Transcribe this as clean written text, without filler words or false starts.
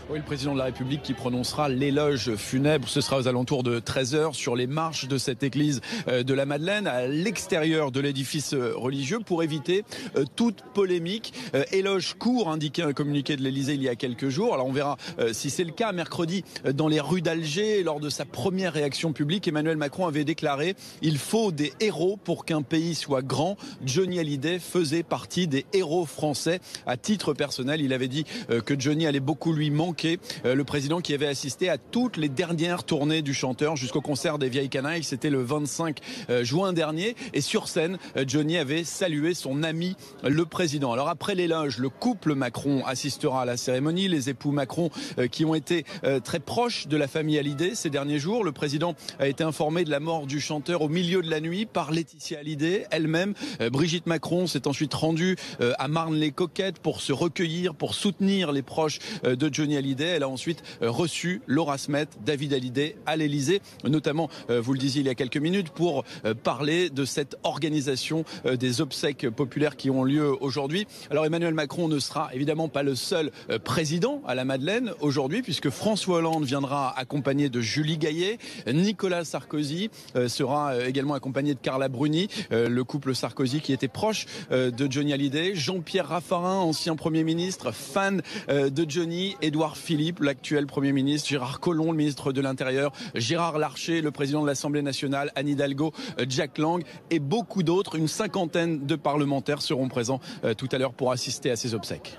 Oui, le président de la République qui prononcera l'éloge funèbre. Ce sera aux alentours de 13h sur les marches de cette église de la Madeleine, à l'extérieur de l'édifice religieux, pour éviter toute polémique. Éloge court, indiquait un communiqué de l'Élysée il y a quelques jours. Alors on verra si c'est le cas. Mercredi, dans les rues d'Alger, lors de sa première réaction publique, Emmanuel Macron avait déclaré « Il faut des héros pour qu'un pays soit grand ». Johnny Hallyday faisait partie des héros français. À titre personnel, il avait dit que Johnny allait beaucoup lui manquer. Le président qui avait assisté à toutes les dernières tournées du chanteur jusqu'au concert des Vieilles Canailles, c'était le 25 juin dernier. Et sur scène, Johnny avait salué son ami, le président. Alors après l'éloge, le couple Macron assistera à la cérémonie. Les époux Macron qui ont été très proches de la famille Hallyday ces derniers jours. Le président a été informé de la mort du chanteur au milieu de la nuit par Laetitia Hallyday elle-même. Brigitte Macron s'est ensuite rendue à Marne-les-Coquettes pour se recueillir, pour soutenir les proches de Johnny Hallyday. Elle a ensuite reçu Laura Smet, David Hallyday à l'Élysée, notamment, vous le disiez il y a quelques minutes, pour parler de cette organisation des obsèques populaires qui ont lieu aujourd'hui. Alors Emmanuel Macron ne sera évidemment pas le seul président à la Madeleine aujourd'hui, puisque François Hollande viendra accompagné de Julie Gaillet. Nicolas Sarkozy sera également accompagné de Carla Bruni, le couple Sarkozy qui était proche de Johnny Hallyday. Jean-Pierre Raffarin, ancien Premier ministre, fan de Johnny. Édouard Philippe, l'actuel Premier ministre. Gérard Collomb, le ministre de l'Intérieur. Gérard Larcher, le président de l'Assemblée nationale. Anne Hidalgo, Jack Lang et beaucoup d'autres. Une cinquantaine de parlementaires seront présents tout à l'heure pour assister à ces obsèques.